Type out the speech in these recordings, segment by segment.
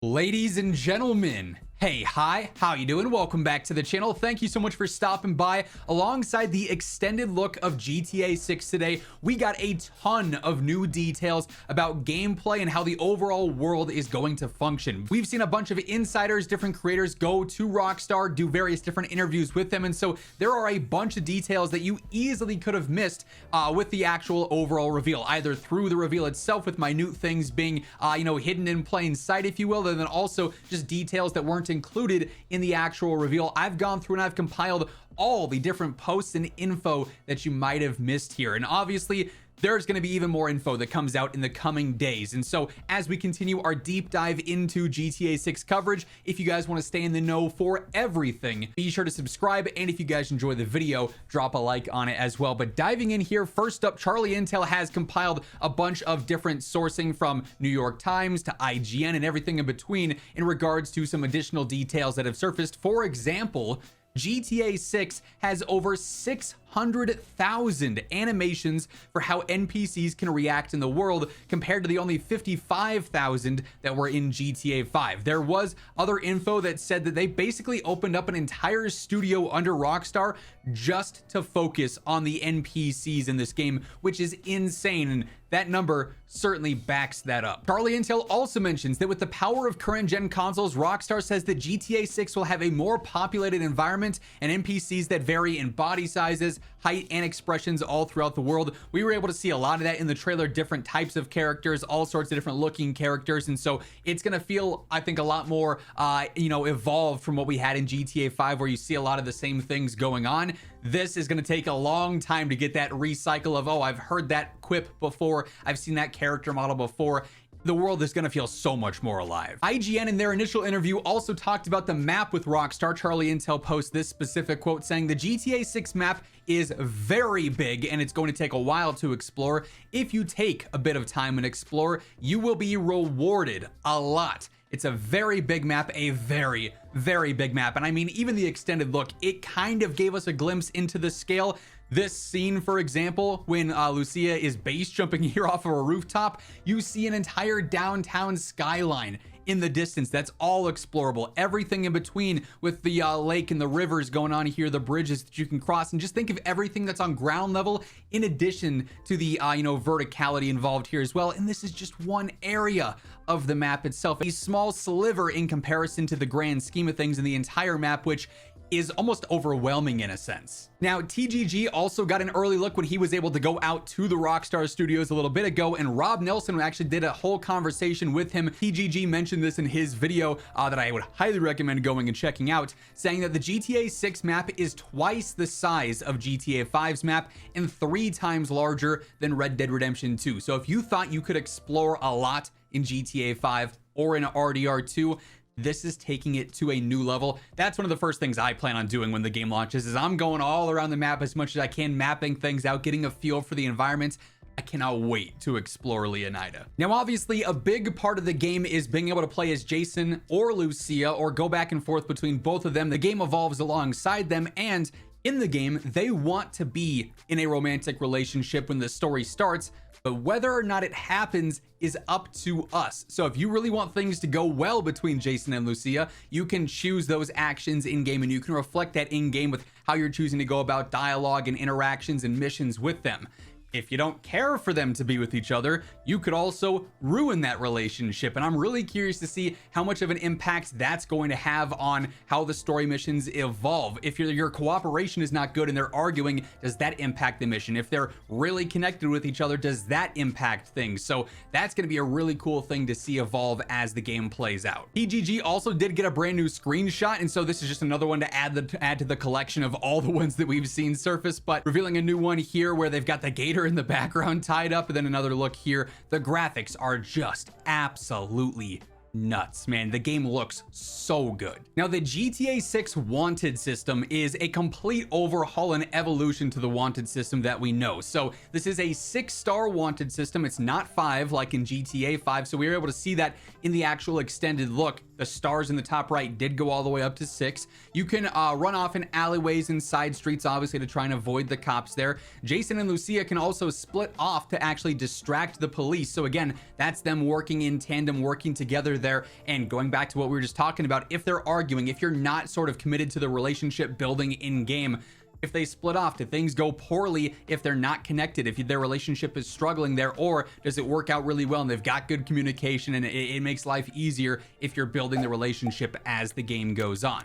Ladies and gentlemen, hey, hi, how you doing? Welcome back to the channel. Thank you so much for stopping by. Alongside the extended look of GTA 6 today, we got a ton of new details about gameplay and how the overall world is going to function. We've seen a bunch of insiders, different creators go to Rockstar, do various different interviews with them, and so there are a bunch of details that you easily could have missed with the actual overall reveal, either through the reveal itself with minute things being hidden in plain sight, if you will, and then also just details that weren't included in the actual reveal. I've gone through and I've compiled all the different posts and info that you might have missed here, and obviously there's going to be even more info that comes out in the coming days. And so as we continue our deep dive into GTA 6 coverage, if you guys want to stay in the know for everything, be sure to subscribe, and if you guys enjoy the video, drop a like on it as well. But diving in here, first up, Charlie Intel has compiled a bunch of different sourcing from New York Times to IGN and everything in between in regards to some additional details that have surfaced. For example, GTA 6 has over 600,000 animations for how NPCs can react in the world, compared to the only 55,000 that were in GTA 5. There was other info that said that they basically opened up an entire studio under Rockstar just to focus on the NPCs in this game, which is insane, and that number certainly backs that up. Charlie Intel also mentions that with the power of current gen consoles, Rockstar says that GTA 6 will have a more populated environment and NPCs that vary in body sizes, height, and expressions all throughout the world. We were able to see a lot of that in the trailer, different types of characters, all sorts of different looking characters, and so it's gonna feel, I think, a lot more evolved from what we had in GTA 5, where you see a lot of the same things going on. This is gonna take a long time to get that recycle of, oh, I've heard that quip before, I've seen that character model before. The world is going to feel so much more alive. IGN in their initial interview also talked about the map with Rockstar. Charlie Intel posts this specific quote saying, "The GTA 6 map is very big and it's going to take a while to explore. If you take a bit of time and explore, you will be rewarded a lot. It's a very big map, a very, very big map." And I mean, even the extended look, it kind of gave us a glimpse into the scale. This scene, for example, when Lucia is base jumping here off of a rooftop, you see an entire downtown skyline in the distance. That's all explorable. Everything in between with the lake and the rivers going on here, the bridges that you can cross, and just think of everything that's on ground level in addition to the verticality involved here as well. And this is just one area of the map itself, a small sliver in comparison to the grand scheme of things in the entire map, which is almost overwhelming in a sense. Now, TGG also got an early look when he was able to go out to the Rockstar Studios a little bit ago, and Rob Nelson actually did a whole conversation with him. TGG mentioned this in his video that I would highly recommend going and checking out, saying that the GTA 6 map is twice the size of GTA 5's map and 3 times larger than Red Dead Redemption 2. So if you thought you could explore a lot in GTA 5 or in RDR 2, this is taking it to a new level. That's one of the first things I plan on doing when the game launches, is I'm going all around the map as much as I can, mapping things out, getting a feel for the environments. I cannot wait to explore Leonida. Now, obviously, a big part of the game is being able to play as Jason or Lucia, or go back and forth between both of them. The game evolves alongside them, and in the game, they want to be in a romantic relationship when the story starts, but whether or not it happens is up to us. So if you really want things to go well between Jason and Lucia, you can choose those actions in game, and you can reflect that in game with how you're choosing to go about dialogue and interactions and missions with them. If you don't care for them to be with each other, you could also ruin that relationship, and I'm really curious to see how much of an impact that's going to have on how the story missions evolve. If your cooperation is not good and they're arguing, does that impact the mission? If they're really connected with each other, does that impact things? So that's going to be a really cool thing to see evolve as the game plays out. PGG also did get a brand new screenshot, and so this is just another one to add to the collection of all the ones that we've seen surface, but revealing a new one here where they've got the gator in the background tied up, and then another look here. The graphics are just absolutely nuts, man. The game looks so good. Now, the GTA 6 Wanted system is a complete overhaul and evolution to the Wanted system that we know. So this is a 6-star Wanted system. It's not 5 like in GTA 5, so we were able to see that in the actual extended look. The stars in the top right did go all the way up to 6. You can run off in alleyways and side streets, obviously, to try and avoid the cops there. Jason and Lucia can also split off to actually distract the police. So again, that's them working in tandem, working together there. And going back to what we were just talking about, if they're arguing, if you're not sort of committed to the relationship building in game, if they split off, do things go poorly if they're not connected, if their relationship is struggling there, or does it work out really well and they've got good communication and it makes life easier if you're building the relationship as the game goes on?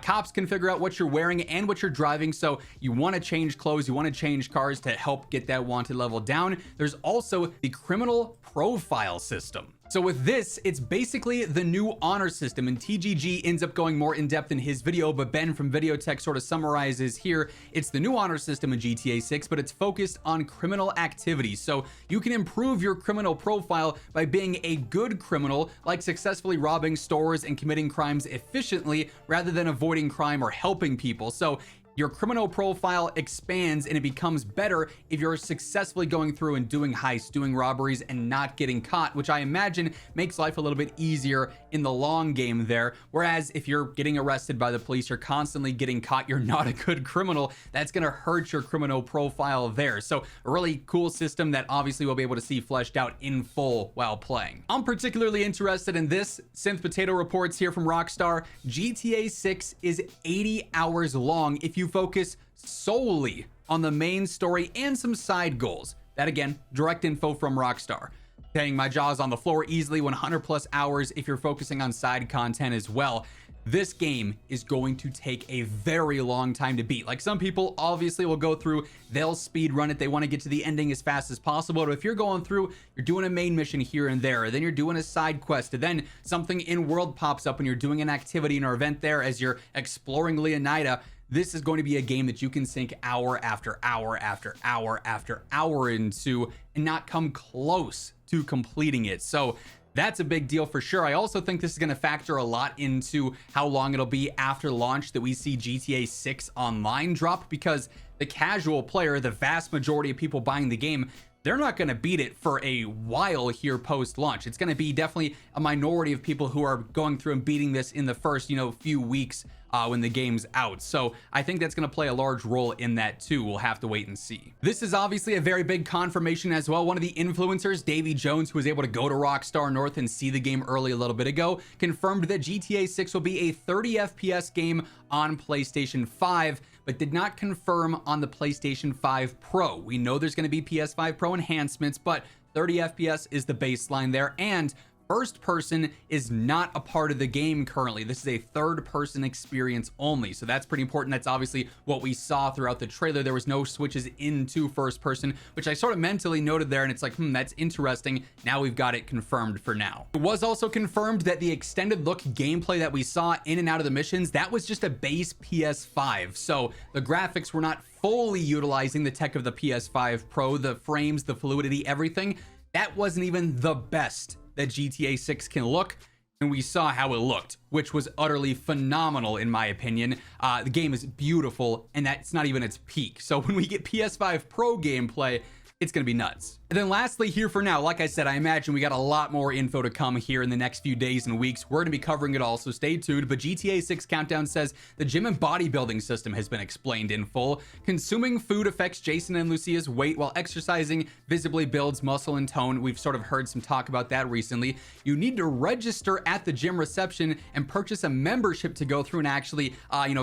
Cops can figure out what you're wearing and what you're driving, so you want to change clothes, you want to change cars to help get that wanted level down. There's also the criminal profile system. So with this, it's basically the new honor system, and TGG ends up going more in depth in his video, but Ben from Videotech sort of summarizes here. It's the new honor system in GTA 6, but it's focused on criminal activities. So you can improve your criminal profile by being a good criminal, like successfully robbing stores and committing crimes efficiently rather than avoiding crime or helping people. So your criminal profile expands and it becomes better if you're successfully going through and doing heists, doing robberies, and not getting caught, which I imagine makes life a little bit easier in the long game there. Whereas if you're getting arrested by the police, you're constantly getting caught, you're not a good criminal, that's gonna hurt your criminal profile there. So a really cool system that obviously we'll be able to see fleshed out in full while playing. I'm particularly interested in this. Synth Potato reports here from Rockstar. GTA 6 is 80 hours long if you focus solely on the main story and some side goals. That again, direct info from Rockstar. Saying my jaw's on the floor, easily 100 plus hours if you're focusing on side content as well. This game is going to take a very long time to beat. Like, some people obviously will go through, they'll speed run it, they want to get to the ending as fast as possible. But if you're going through, you're doing a main mission here and there, then you're doing a side quest, and then something in world pops up and you're doing an activity or event there as you're exploring Leonida, this is going to be a game that you can sink hour after hour after hour after hour into and not come close to completing it. So that's a big deal for sure. I also think this is going to factor a lot into how long it'll be after launch that we see GTA 6 online drop, because the casual player, the vast majority of people buying the game, they're not going to beat it for a while here post launch. It's going to be definitely a minority of people who are going through and beating this in the first, few weeks when the game's out. So I think that's going to play a large role in that too. We'll have to wait and see. This is obviously a very big confirmation as well. One of the influencers, Davy Jones, who was able to go to Rockstar North and see the game early a little bit ago, confirmed that GTA 6 will be a 30 FPS game on PlayStation 5, but did not confirm on the PlayStation 5 Pro. We know there's going to be PS5 Pro enhancements, but 30 FPS is the baseline there, and first person is not a part of the game currently. This is a third person experience only. So that's pretty important. That's obviously what we saw throughout the trailer. There was no switches into first person, which I sort of mentally noted there. And it's like, that's interesting. Now we've got it confirmed for now. It was also confirmed that the extended look gameplay that we saw in and out of the missions, that was just a base PS5. So the graphics were not fully utilizing the tech of the PS5 Pro, the frames, the fluidity, everything. That wasn't even the best that GTA 6 can look, and we saw how it looked, which was utterly phenomenal in my opinion. The game is beautiful, and that's not even its peak. So when we get PS5 Pro gameplay, it's gonna be nuts. And then lastly here for now, like I said, I imagine we got a lot more info to come here in the next few days and weeks. We're gonna be covering it all, so stay tuned. But GTA 6 Countdown says the gym and bodybuilding system has been explained in full. Consuming food affects Jason and Lucia's weight, while exercising visibly builds muscle and tone. We've sort of heard some talk about that recently. You need to register at the gym reception and purchase a membership to go through and actually,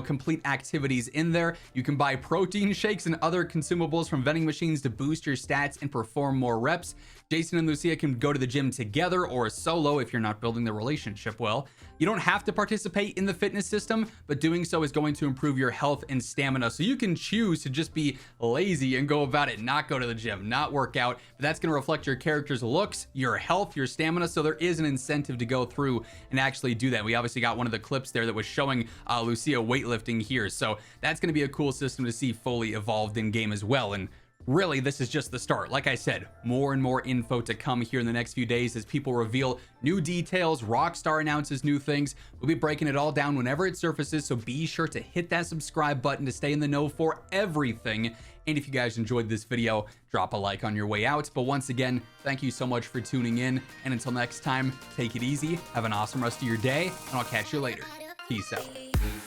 complete activities in there. You can buy protein shakes and other consumables from vending machines to boost your stats and perform more reps. Jason and Lucia can go to the gym together or solo if you're not building the relationship well. You don't have to participate in the fitness system, but doing so is going to improve your health and stamina. So you can choose to just be lazy and go about it, not go to the gym, not work out, but that's going to reflect your character's looks, your health, your stamina. So there is an incentive to go through and actually do that. We obviously got one of the clips there that was showing Lucia weightlifting here. So that's going to be a cool system to see fully evolved in game as well. And really, this is just the start. Like I said, more and more info to come here in the next few days as people reveal new details. Rockstar announces new things. We'll be breaking it all down whenever it surfaces, so be sure to hit that subscribe button to stay in the know for everything. And if you guys enjoyed this video, drop a like on your way out. But once again, thank you so much for tuning in. And until next time, take it easy, have an awesome rest of your day, and I'll catch you later. Peace out.